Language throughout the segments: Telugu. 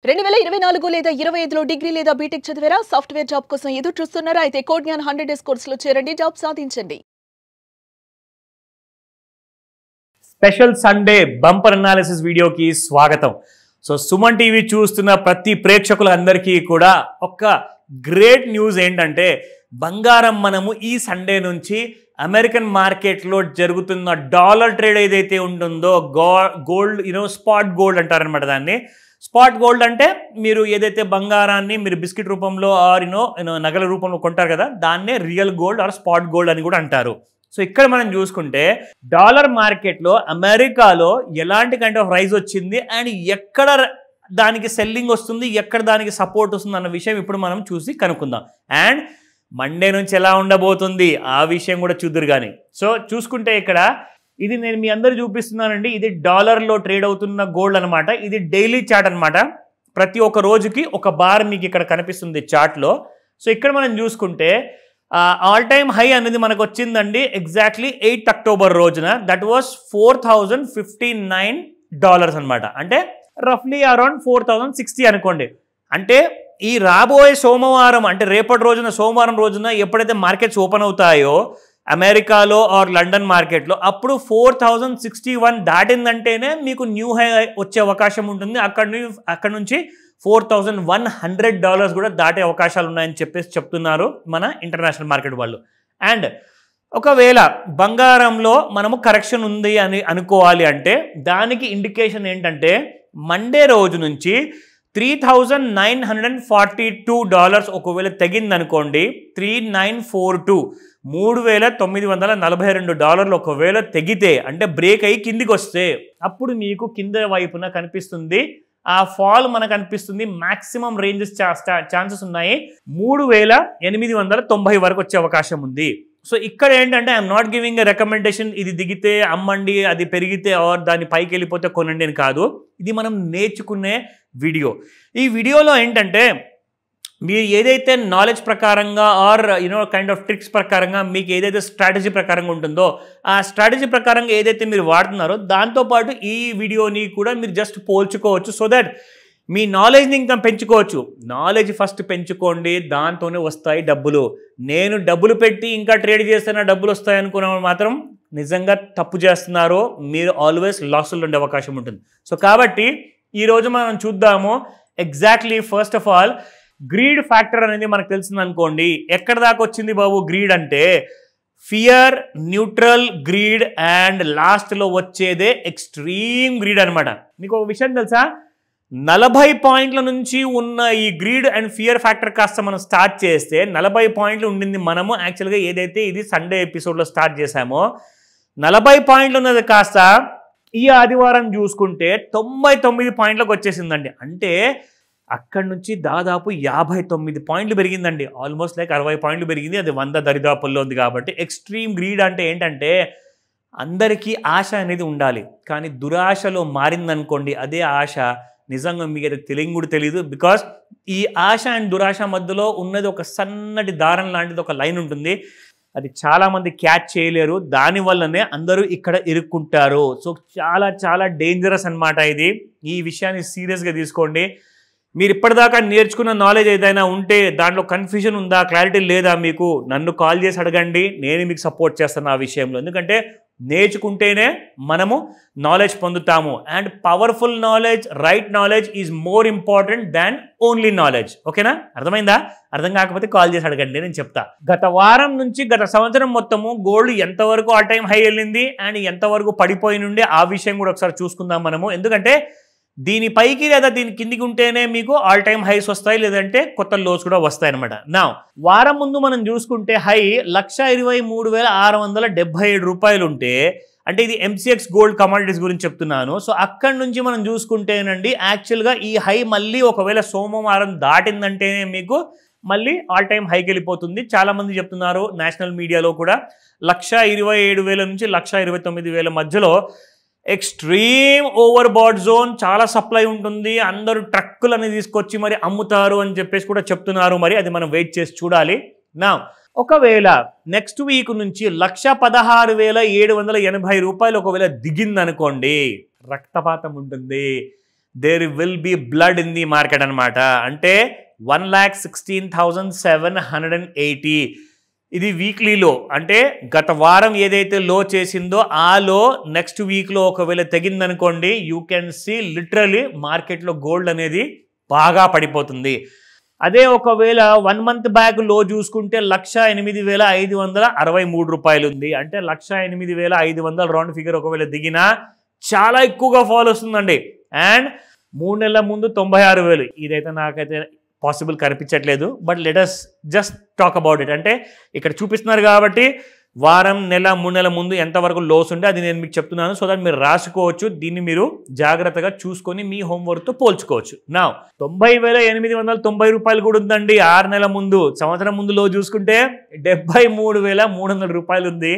2024 లేదా 25లో డిగ్రీ లేదా బీటెక్ చదివారా? సాఫ్ట్వేర్ జాబ్ కోసం ఎదురు చూస్తున్నారా? అయితే కోడ్ జ్ఞాన్ 100 డేస్ కోర్సులో చేరండి, జాబ్ సాధించండి. స్పెషల్ సండే బంపర్ అనాలిసిస్ వీడియోకి స్వాగతం. సో సుమన్ టీవీ చూస్తున్న ప్రతి ప్రేక్షకులందరికీ కూడా ఒక గ్రేట్ న్యూస్ ఏంటంటే బంగారం మనము ఈ సండే నుంచి అమెరికన్ మార్కెట్లో జరుగుతున్న డాలర్ ట్రేడ్ ఏదైతే ఉంటుందో గోల్డ్ స్పాట్ గోల్డ్ అంటారనమాట. దాన్ని స్పాట్ గోల్డ్ అంటే మీరు ఏదైతే బంగారాన్ని మీరు బిస్కెట్ రూపంలో ఆర్ నగల రూపంలో కొంటారు కదా, దాన్నే real gold or spot gold అని కూడా అంటారు. సో ఇక్కడ మనం చూసుకుంటే డాలర్ మార్కెట్లో అమెరికాలో ఎలాంటి కైండ్ ఆఫ్ రైజ్ వచ్చింది అండ్ ఎక్కడ దానికి సెల్లింగ్ వస్తుంది, ఎక్కడ దానికి సపోర్ట్ వస్తుంది అన్న విషయం ఇప్పుడు మనం చూసి కనుక్కుందాం. అండ్ మండే నుంచి ఎలా ఉండబోతుంది ఆ విషయం కూడా చూద్దురు కానీ. సో చూసుకుంటే ఇక్కడ ఇది నేను మీ అందరూ చూపిస్తున్నానండి. ఇది డాలర్లో ట్రేడ్ అవుతున్న గోల్డ్ అనమాట. ఇది డైలీ చార్ట్ అనమాట. ప్రతి ఒక్క రోజుకి ఒక బార్ మీకు ఇక్కడ కనిపిస్తుంది చార్ట్లో. సో ఇక్కడ మనం చూసుకుంటే ఆల్ టైమ్ హై అనేది మనకు వచ్చిందండి ఎగ్జాక్ట్లీ 8 అక్టోబర్ రోజున. దట్ వాస్ $4,059 అనమాట. అంటే రఫ్లీ అరౌండ్ 4,060 అనుకోండి. అంటే ఈ రాబోయే సోమవారం అంటే రేపటి రోజున సోమవారం రోజున ఎప్పుడైతే మార్కెట్స్ ఓపెన్ అవుతాయో అమెరికాలో ఆర్ లండన్ మార్కెట్లో అప్పుడు 4,061 దాటిందంటేనే మీకు న్యూ హై వచ్చే అవకాశం ఉంటుంది. అక్కడ నుంచి $4,100 కూడా దాటే అవకాశాలు ఉన్నాయని చెప్తున్నారు మన ఇంటర్నేషనల్ మార్కెట్ వాళ్ళు. అండ్ ఒకవేళ బంగారంలో మనము కరెక్షన్ ఉంది అని అనుకోవాలి అంటే దానికి ఇండికేషన్ ఏంటంటే మండే రోజు నుంచి $3,942 ఒకవేళ తగ్గిందనుకోండి, 3,942 $3,942 ఒకవేళ తెగితే అంటే బ్రేక్ అయ్యి కిందికి వస్తే అప్పుడు మీకు కింద వైపున కనిపిస్తుంది ఆ ఫాల్ మనకు అనిపిస్తుంది. మాక్సిమం రేంజెస్ ఛాన్సెస్ ఉన్నాయి 3,890 వరకు వచ్చే అవకాశం ఉంది. సో ఇక్కడ ఏంటంటే I'm not giving a recommendation ఇది దిగితే అమ్మండి, అది పెరిగితే ఆర్ దాని పైకి వెళ్ళిపోతే కొనండి అని కాదు. ఇది మనం నేర్చుకునే వీడియో. ఈ వీడియోలో ఏంటంటే మీరు ఏదైతే నాలెడ్జ్ ప్రకారంగా ఆర్ కైండ్ ఆఫ్ ట్రిక్స్ ప్రకారంగా మీకు ఏదైతే స్ట్రాటజీ ప్రకారంగా ఉంటుందో ఆ స్ట్రాటజీ ప్రకారంగా ఏదైతే మీరు వాడుతున్నారో దాంతోపాటు ఈ వీడియోని కూడా మీరు జస్ట్ పోల్చుకోవచ్చు. సో దట్ మీ నాలెడ్జ్ని ఇంకా పెంచుకోవచ్చు. నాలెడ్జ్ ఫస్ట్ పెంచుకోండి, దాంతోనే వస్తాయి డబ్బులు. నేను డబ్బులు పెట్టి ఇంకా ట్రేడ్ చేస్తున్నా డబ్బులు వస్తాయి అనుకున్న మాత్రం నిజంగా తప్పు చేస్తున్నారు. మీరు ఆల్వేస్ లాస్లో ఉండే అవకాశం ఉంటుంది. సో కాబట్టి ఈరోజు మనం చూద్దాము exactly first of all greed factor అనేది మనకు తెలిసింది అనుకోండి. ఎక్కడ దాకా వచ్చింది బాబు గ్రీడ్ అంటే ఫియర్, న్యూట్రల్, గ్రీడ్ అండ్ లాస్ట్లో వచ్చేదే ఎక్స్ట్రీమ్ గ్రీడ్ అనమాట. మీకు ఒక విషయం తెలుసా, 40 పాయింట్ల నుంచి ఉన్న ఈ గ్రీడ్ అండ్ ఫియర్ ఫ్యాక్టర్ కాస్త మనం స్టార్ట్ చేస్తే 40 పాయింట్లు ఉండింది. మనము యాక్చువల్గా ఏదైతే ఇది సండే ఎపిసోడ్లో స్టార్ట్ చేసామో 40 పాయింట్లు ఉన్నది కాస్త ఈ ఆదివారం చూసుకుంటే 99 పాయింట్లకు వచ్చేసిందండి. అంటే అక్కడి నుంచి దాదాపు 59 పాయింట్లు పెరిగిందండి. ఆల్మోస్ట్ లైక్ 60 పాయింట్లు పెరిగింది. అది 100 దరిదాపుల్లో ఉంది. కాబట్టి ఎక్స్ట్రీమ్ గ్రీడ్ అంటే ఏంటంటే అందరికీ ఆశ అనేది ఉండాలి, కానీ దురాశలో మారిందనుకోండి అదే ఆశ నిజంగా మీకు అది కూడా తెలియదు. బికాస్ ఈ ఆశ అండ్ దురాశ మధ్యలో ఉన్నది ఒక సన్నటి దారం లాంటిది ఒక లైన్ ఉంటుంది. అది చాలామంది క్యాచ్ చేయలేరు. దానివల్లనే అందరూ ఇక్కడ ఇరుక్కుంటారు. సో చాలా చాలా డేంజరస్ అనమాట ఇది. ఈ విషయాన్ని సీరియస్గా తీసుకోండి. మీరు ఇప్పటిదాకా నేర్చుకున్న నాలెడ్జ్ ఏదైనా ఉంటే దాంట్లో కన్ఫ్యూజన్ ఉందా, క్లారిటీ లేదా, మీకు నన్ను కాల్ చేసి అడగండి, నేను మీకు సపోర్ట్ చేస్తాను ఆ విషయంలో. ఎందుకంటే నేర్చుకుంటేనే మనము నాలెడ్జ్ పొందుతాము. And powerful knowledge, right knowledge is more important than only knowledge. ఓకేనా? అర్థమైందా? అర్థం కాకపోతే కాల్ చేసి అడగండి, నేను చెప్తా. గత వారం నుంచి గత సంవత్సరం మొత్తము గోల్డ్ ఎంతవరకు ఆల్ టైమ్ హై వెళ్ళింది అండ్ ఎంతవరకు పడిపోయి నుండి ఆ విషయం కూడా ఒకసారి చూసుకుందాం మనము. ఎందుకంటే దీని పైకి లేదా దీని కిందికి ఉంటేనే మీకు ఆల్ టైమ్ హైస్ వస్తాయి, లేదంటే కొత్త లోస్ కూడా వస్తాయి అనమాట. నా వారం ముందు మనం చూసుకుంటే హై 1,23,677 ఉంటే, అంటే ఇది ఎంసీఎక్స్ గోల్డ్ కమాడిటీస్ గురించి చెప్తున్నాను. సో అక్కడి నుంచి మనం చూసుకుంటేనండి యాక్చువల్గా ఈ హై మళ్ళీ ఒకవేళ సోమవారం దాటిందంటేనే మీకు మళ్ళీ ఆల్ టైమ్ హైకి వెళ్ళిపోతుంది. చాలామంది చెప్తున్నారు నేషనల్ మీడియాలో కూడా 1,27,000 నుంచి 1,29,000 మధ్యలో ఎక్స్ట్రీమ్ ఓవర్ బాట్ జోన్, చాలా సప్లై ఉంటుంది, అందరూ ట్రక్కులని తీసుకొచ్చి మరి అమ్ముతారు అని చెప్పేసి కూడా చెప్తున్నారు. మరి అది మనం వెయిట్ చేసి చూడాలి. నా ఒకవేళ నెక్స్ట్ వీక్ నుంచి 1,16,780 ఒకవేళ దిగిందనుకోండి రక్తపాతం ఉంటుంది. There will be blood in the market అనమాట. అంటే 1,16,780. ఇది వీక్లీలో, అంటే గత వారం ఏదైతే లో చేసిందో ఆ లో నెక్స్ట్ వీక్లో ఒకవేళ తెగిందనుకోండి, యూ కెన్ సీ లిటరలీ మార్కెట్లో గోల్డ్ అనేది బాగా పడిపోతుంది. అదే ఒకవేళ 1 మంత్ బ్యాక్ లో చూసుకుంటే 1,08,563 రూపాయలు ఉంది. అంటే 1,08,500 రౌండ్ ఫిగర్ ఒకవేళ దిగినా చాలా ఎక్కువగా ఫాల్ వస్తుందండి. అండ్ 3 నెలల ముందు 96,000. ఇదైతే నాకైతే పాసిబుల్ కనిపించట్లేదు. But let's just talk about it. అంటే ఇక్కడ చూపిస్తున్నారు కాబట్టి వారం, నెల, 3 నెలల ముందు ఎంతవరకు లోస్ ఉంటే అది నేను మీకు చెప్తున్నాను. సో దట్ మీరు రాసుకోవచ్చు. దీన్ని మీరు జాగ్రత్తగా చూసుకొని మీ హోంవర్క్తో పోల్చుకోవచ్చు. నా 90,890 రూపాయలు కూడా ఉందండి 6 నెలల ముందు. సంవత్సరం ముందు లో చూసుకుంటే 73,300 రూపాయలు ఉంది.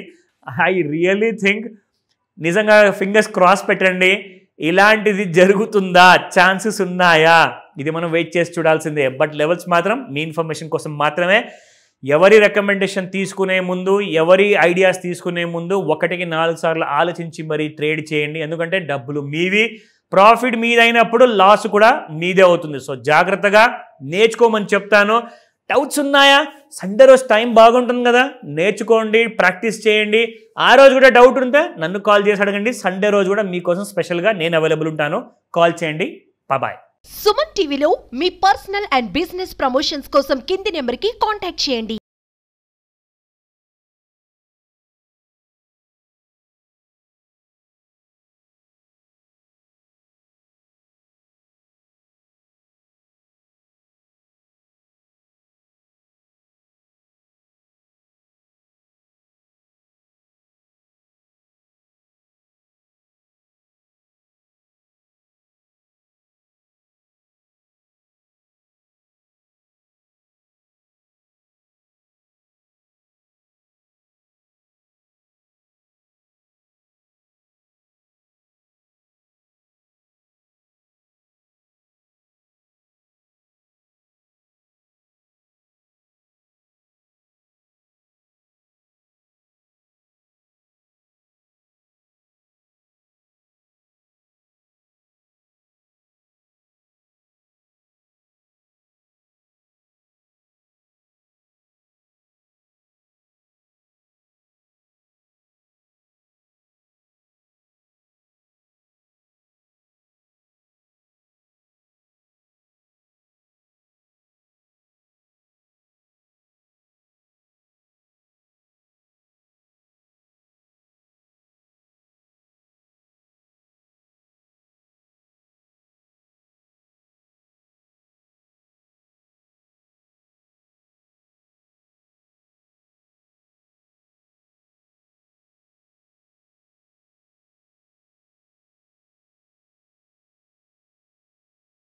ఐ రియల్లీ థింక్, నిజంగా ఫింగర్స్ క్రాస్ పెట్టండి, ఇలాంటిది జరుగుతుందా, ఛాన్సెస్ ఉన్నాయా, ఇది మనం వెయిట్ చేసి చూడాల్సిందే. బట్ లెవెల్స్ మాత్రం మీ ఇన్ఫర్మేషన్ కోసం మాత్రమే. ఎవరి రికమెండేషన్ తీసుకునే ముందు, ఎవరి ఐడియాస్ తీసుకునే ముందు 1కి 4 సార్లు ఆలోచించి మరీ ట్రేడ్ చేయండి. ఎందుకంటే డబ్బులు మీవి, ప్రాఫిట్ మీదైనప్పుడు లాస్ కూడా మీదే అవుతుంది. సో జాగ్రత్తగా నేర్చుకోమని చెప్తాను. డౌట్స్ ఉన్నాయా? సండే రోజు టైం బాగుంటుంది కదా, నేర్చుకోండి, ప్రాక్టీస్ చేయండి. ఆ రోజు కూడా డౌట్ ఉంటే నన్ను కాల్ చేసి అడగండి. సండే రోజు కూడా మీకోసం స్పెషల్గా నేను అవైలబుల్ ఉంటాను. కాల్ చేయండి. బాయ్. సుమన్ టీవీలో మీ పర్సనల్ అండ్ బిజినెస్ ప్రమోషన్స్ కోసం కింది నెంబర్కి కాంటాక్ట్ చేయండి.